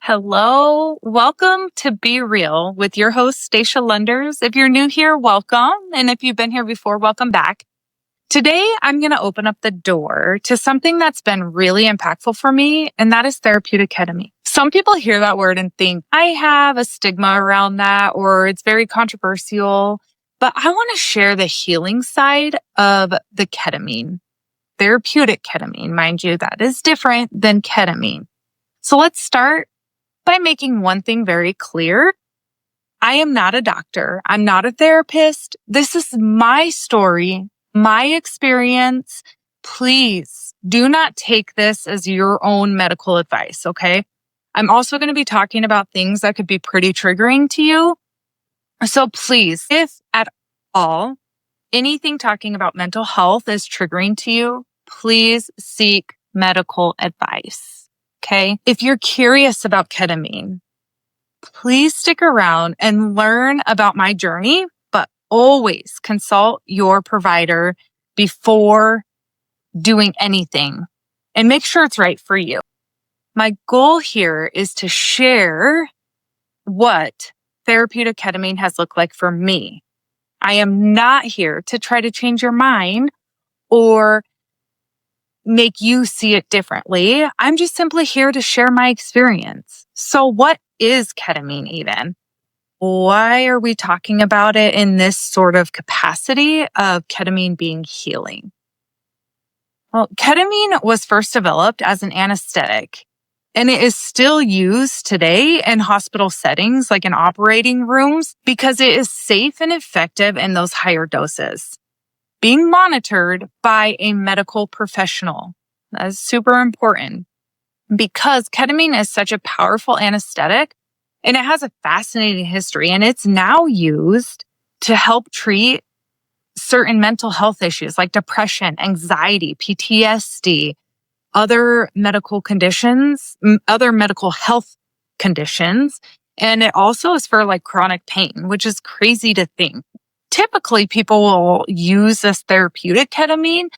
Hello, welcome to Be Real with your host, Stacia Lunders. If you're new here, welcome. And if you've been here before, welcome back. Today, I'm going to open up the door to something that's been really impactful for me, and that is therapeutic ketamine. Some people hear that word and think I have a stigma around that or it's very controversial, but I want to share the healing side of the ketamine. Therapeutic ketamine, mind you, that is different than ketamine. So let's start by making one thing very clear. I am not a doctor. I'm not a therapist. This is my story, my experience. Please do not take this as your own medical advice, okay? I'm also going to be talking about things that could be pretty triggering to you. So please, if at all anything talking about mental health is triggering to you, please seek medical advice. Okay. If you're curious about ketamine, please stick around and learn about my journey, but always consult your provider before doing anything and make sure it's right for you. My goal here is to share what therapeutic ketamine has looked like for me. I am not here to try to change your mind or make you see it differently. I'm just simply here to share my experience. So what is ketamine even? Why are we talking about it in this sort of capacity of ketamine being healing? Well, ketamine was first developed as an anesthetic, and it is still used today in hospital settings, like in operating rooms, because it is safe and effective in those higher doses, being monitored by a medical professional. That is super important because ketamine is such a powerful anesthetic and it has a fascinating history, and it's now used to help treat certain mental health issues like depression, anxiety, PTSD, other medical conditions, other medical health conditions. And it also is for like chronic pain, which is crazy to think. Typically, people will use this therapeutic ketamine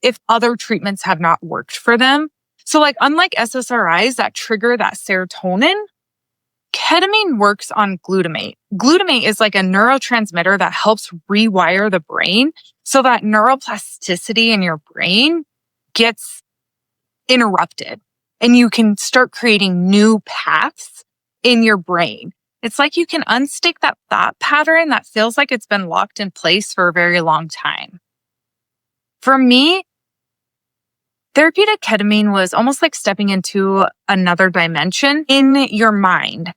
if other treatments have not worked for them. So like unlike SSRIs that trigger that serotonin, ketamine works on glutamate. Glutamate is like a neurotransmitter that helps rewire the brain so that neuroplasticity in your brain gets interrupted and you can start creating new paths in your brain. It's like you can unstick that thought pattern that feels like it's been locked in place for a very long time. For me, therapeutic ketamine was almost like stepping into another dimension in your mind.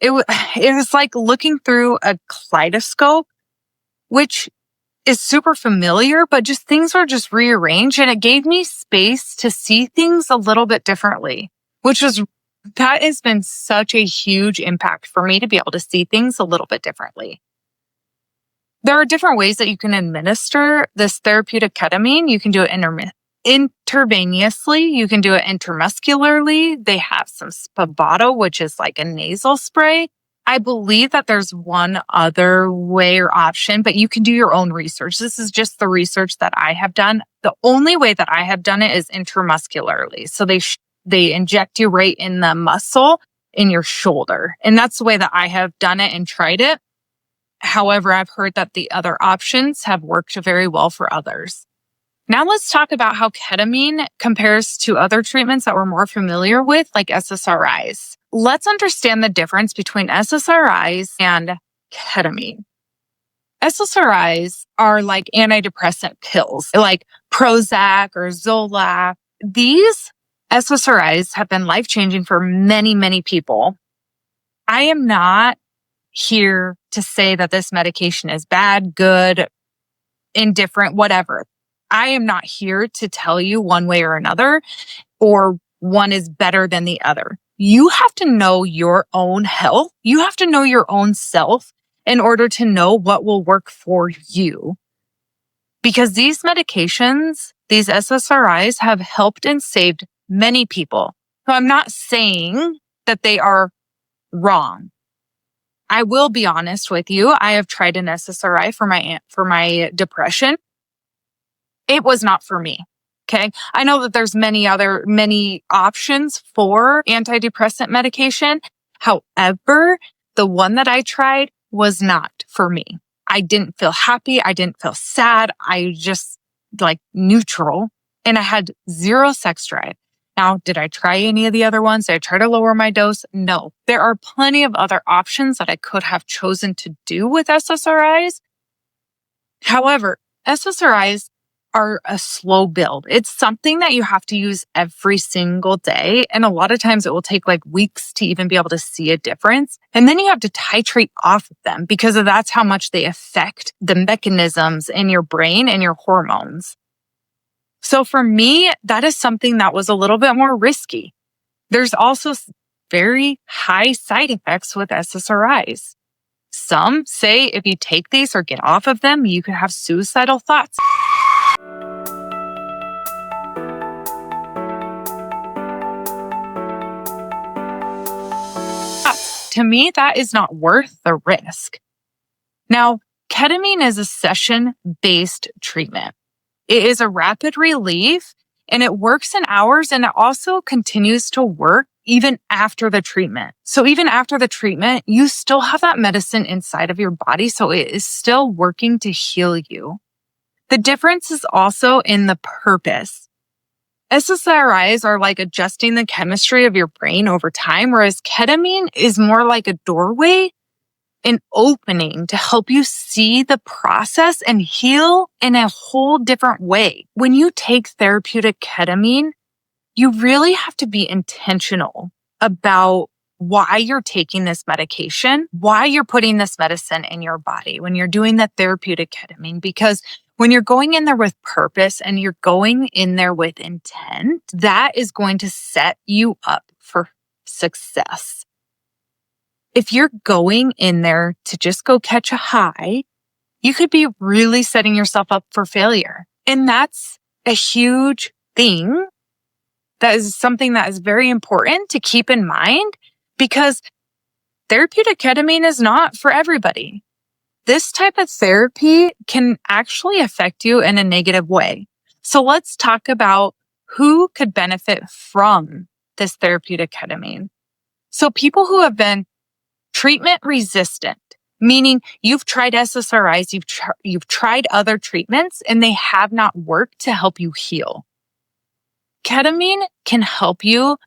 It was like looking through a kaleidoscope, which is super familiar, but just things were just rearranged, and it gave me space to see things a little bit differently, that has been such a huge impact for me to be able to see things a little bit differently. There are different ways that you can administer this therapeutic ketamine. You can do it intravenously. You can do it intramuscularly. They have some Spravato, which is like a nasal spray. I believe that there's one other way or option, but you can do your own research. This is just the research that I have done. The only way that I have done it is intramuscularly. So they inject you right in the muscle in your shoulder. And that's the way that I have done it and tried it. However, I've heard that the other options have worked very well for others. Now let's talk about how ketamine compares to other treatments that we're more familiar with, like SSRIs. Let's understand the difference between SSRIs and ketamine. SSRIs are like antidepressant pills, like Prozac or Zoloft. These SSRIs have been life-changing for many, many people. I am not here to say that this medication is bad, good, indifferent, whatever. I am not here to tell you one way or another, or one is better than the other. You have to know your own health. You have to know your own self in order to know what will work for you. Because these medications, these SSRIs, have helped and saved many people. So I'm not saying that they are wrong. I will be honest with you. I have tried an SSRI for my depression. It was not for me. Okay. I know that there's many options for antidepressant medication. However, the one that I tried was not for me. I didn't feel happy. I didn't feel sad. I just like neutral, and I had zero sex drive. Now, did I try any of the other ones? Did I try to lower my dose? No. There are plenty of other options that I could have chosen to do with SSRIs. However, SSRIs are a slow build. It's something that you have to use every single day. And a lot of times it will take like weeks to even be able to see a difference. And then you have to titrate off of them because that's how much they affect the mechanisms in your brain and your hormones. So for me, that is something that was a little bit more risky. There's also very high side effects with SSRIs. Some say if you take these or get off of them, you could have suicidal thoughts. To me, that is not worth the risk. Now, ketamine is a session-based treatment. It is a rapid relief and it works in hours, and it also continues to work even after the treatment. So even after the treatment, you still have that medicine inside of your body. So it is still working to heal you. The difference is also in the purpose. SSRIs are like adjusting the chemistry of your brain over time, whereas ketamine is more like a doorway, an opening to help you see the process and heal in a whole different way. When you take therapeutic ketamine, you really have to be intentional about why you're taking this medication, why you're putting this medicine in your body when you're doing the therapeutic ketamine, because when you're going in there with purpose and you're going in there with intent, that is going to set you up for success. If you're going in there to just go catch a high, you could be really setting yourself up for failure. And that's a huge thing. That is something that is very important to keep in mind because therapeutic ketamine is not for everybody. This type of therapy can actually affect you in a negative way. So let's talk about who could benefit from this therapeutic ketamine. So people who have been treatment resistant, meaning you've tried SSRIs, you've tried other treatments, and they have not worked to help you heal. Ketamine can help you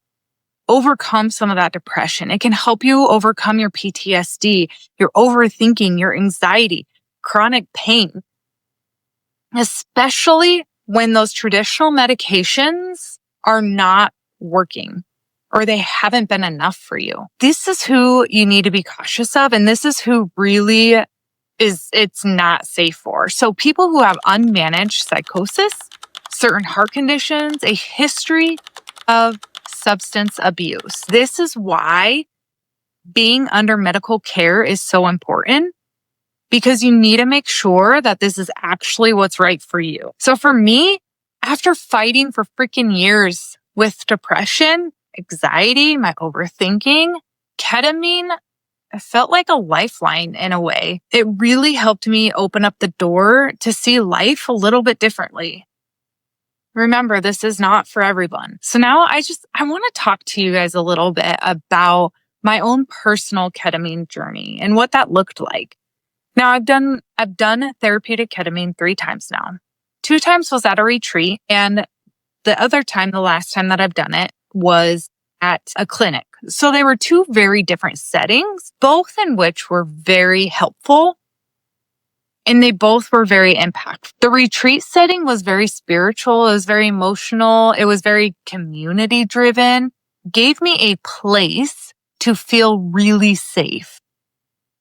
overcome some of that depression. It can help you overcome your PTSD, your overthinking, your anxiety, chronic pain, especially when those traditional medications are not working or they haven't been enough for you. This is who you need to be cautious of, and this is who really it's not safe for. So people who have unmanaged psychosis, certain heart conditions, a history of substance abuse. This is why being under medical care is so important, because you need to make sure that this is actually what's right for you. So for me, after fighting for freaking years with depression, anxiety, my overthinking, ketamine felt like a lifeline in a way. It really helped me open up the door to see life a little bit differently. Remember, this is not for everyone. So now I want to talk to you guys a little bit about my own personal ketamine journey and what that looked like. Now I've done therapeutic ketamine 3 times now. 2 times was at a retreat, and the other time, the last time that I've done it, was at a clinic. So they were 2 very different settings, both in which were very helpful. And they both were very impactful. The retreat setting was very spiritual. It was very emotional. It was very community driven. Gave me a place to feel really safe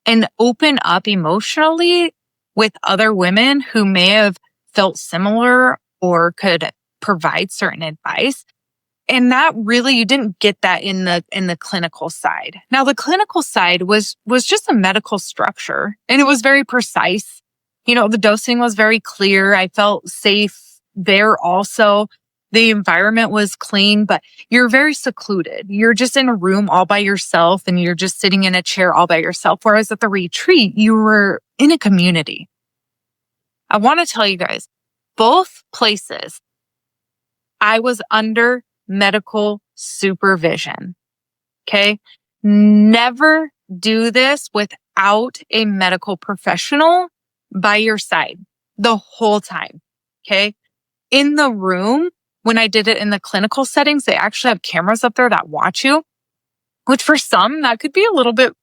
and open up emotionally with other women who may have felt similar or could provide certain advice. And that really, you didn't get that in the clinical side. Now, the clinical side was just a medical structure, and it was very precise. You know, the dosing was very clear. I felt safe there also. The environment was clean, but you're very secluded. You're just in a room all by yourself, and you're just sitting in a chair all by yourself. Whereas at the retreat, you were in a community. I want to tell you guys, both places I was under medical supervision. Okay. Never do this without a medical professional by your side the whole time. Okay. In the room, when I did it in the clinical settings, they actually have cameras up there that watch you, which for some, that could be a little bit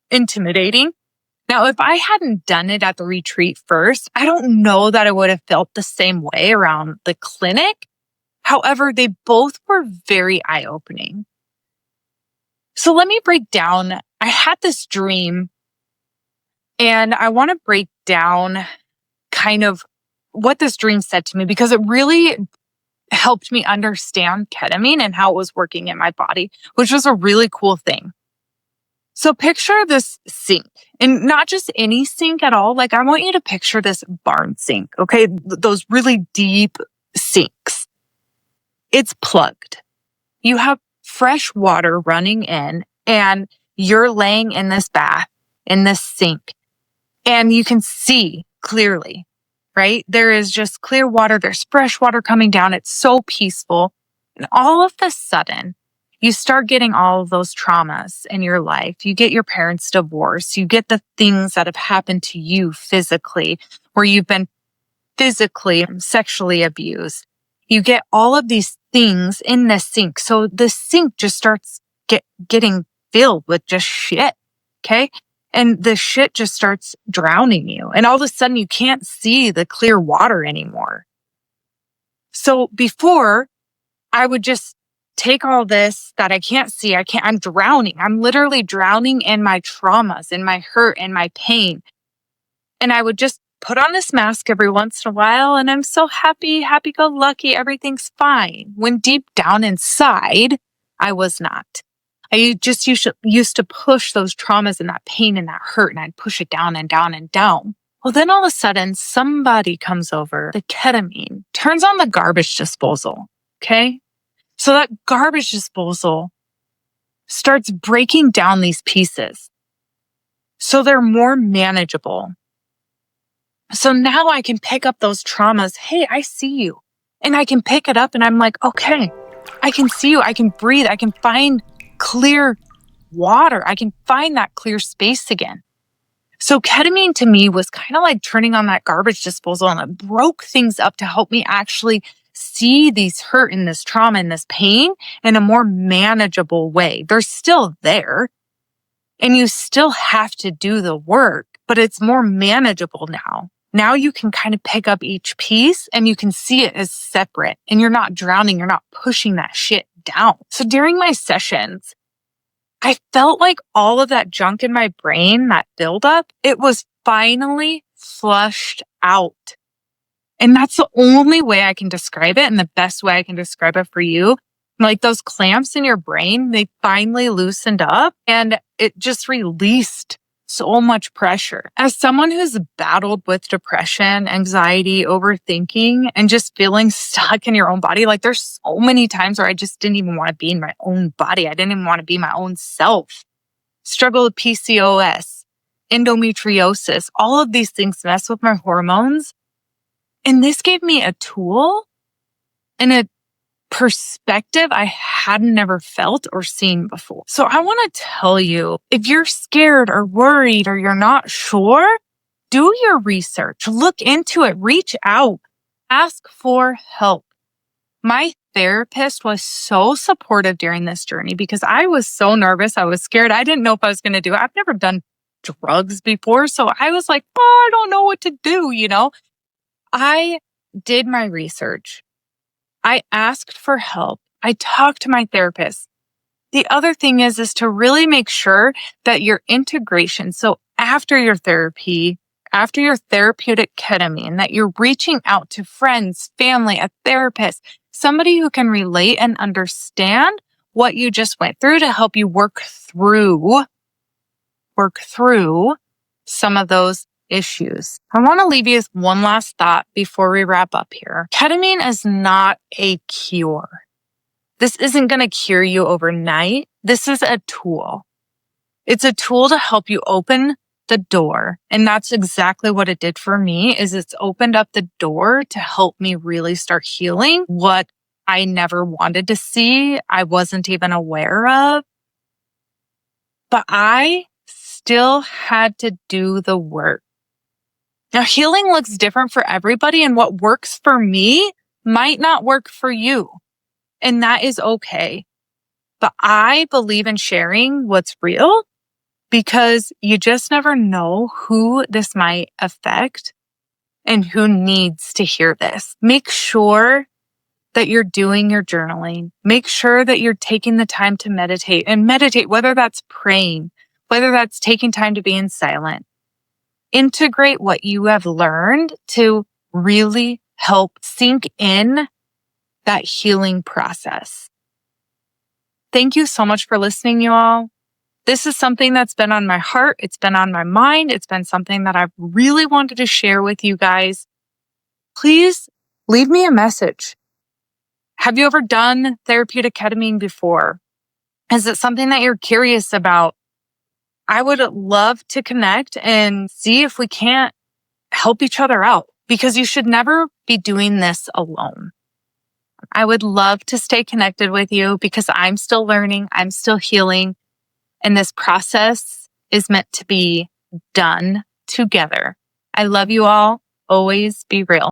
intimidating. Now, if I hadn't done it at the retreat first, I don't know that I would have felt the same way around the clinic. However, they both were very eye-opening. So let me break down. I had this dream, and I want to break down kind of what this dream said to me, because it really helped me understand ketamine and how it was working in my body, which was a really cool thing. So picture this sink, and not just any sink at all. Like, I want you to picture this barn sink, okay? Those really deep sinks. It's plugged. You have fresh water running in, and you're laying in this bath, in this sink, and you can see clearly, right? There is just clear water. There's fresh water coming down. It's so peaceful. And all of a sudden, you start getting all of those traumas in your life. You get your parents' divorce. You get the things that have happened to you physically, where you've been physically, sexually abused. You get all of these things in the sink. So the sink just starts getting filled with just shit. Okay. And the shit just starts drowning you. And all of a sudden you can't see the clear water anymore. So before, I would just take all this that I can't see. I'm drowning. I'm literally drowning in my traumas, in my hurt, and my pain. And I would just put on this mask every once in a while, and I'm so happy-go-lucky, everything's fine. When deep down inside, I was not. I just used to push those traumas and that pain and that hurt, and I'd push it down and down and down. Well, then all of a sudden, somebody comes over, the ketamine, turns on the garbage disposal, okay? So that garbage disposal starts breaking down these pieces so they're more manageable. So now I can pick up those traumas. Hey, I see you. And I can pick it up and I'm like, okay, I can see you. I can breathe. I can find clear water. I can find that clear space again. So ketamine to me was kind of like turning on that garbage disposal, and it broke things up to help me actually see these hurt and this trauma and this pain in a more manageable way. They're still there and you still have to do the work, but it's more manageable now. Now you can kind of pick up each piece and you can see it as separate, and you're not drowning. You're not pushing that shit down. So during my sessions, I felt like all of that junk in my brain, that buildup, it was finally flushed out. And that's the only way I can describe it, and the best way I can describe it for you. Like those clamps in your brain, they finally loosened up and it just released so much pressure. As someone who's battled with depression, anxiety, overthinking, and just feeling stuck in your own body, like there's so many times where I just didn't even want to be in my own body. I didn't even want to be my own self. Struggle with PCOS, endometriosis, all of these things mess with my hormones. And this gave me a tool and a perspective I hadn't ever felt or seen before. So I want to tell you, if you're scared or worried or you're not sure, do your research, look into it, reach out, ask for help. My therapist was so supportive during this journey because I was so nervous. I was scared. I didn't know if I was going to do it. I've never done drugs before. So I was like, oh, I don't know what to do, I did my research. I asked for help. I talked to my therapist. The other thing is to really make sure that your integration, so after your therapy, after your therapeutic ketamine, that you're reaching out to friends, family, a therapist, somebody who can relate and understand what you just went through to help you work through some of those issues. I want to leave you with one last thought before we wrap up here. Ketamine is not a cure. This isn't going to cure you overnight. This is a tool. It's a tool to help you open the door. And that's exactly what it did for me, is it's opened up the door to help me really start healing what I never wanted to see, I wasn't even aware of, but I still had to do the work. Now, healing looks different for everybody, and what works for me might not work for you, and that is okay. But I believe in sharing what's real because you just never know who this might affect and who needs to hear this. Make sure that you're doing your journaling. Make sure that you're taking the time to meditate, and meditate, whether that's praying, whether that's taking time to be in silence. Integrate what you have learned to really help sink in that healing process. Thank you so much for listening, you all. This is something that's been on my heart. It's been on my mind. It's been something that I've really wanted to share with you guys. Please leave me a message. Have you ever done therapeutic ketamine before? Is it something that you're curious about? I would love to connect and see if we can't help each other out, because you should never be doing this alone. I would love to stay connected with you because I'm still learning, I'm still healing, and this process is meant to be done together. I love you all. Always be real.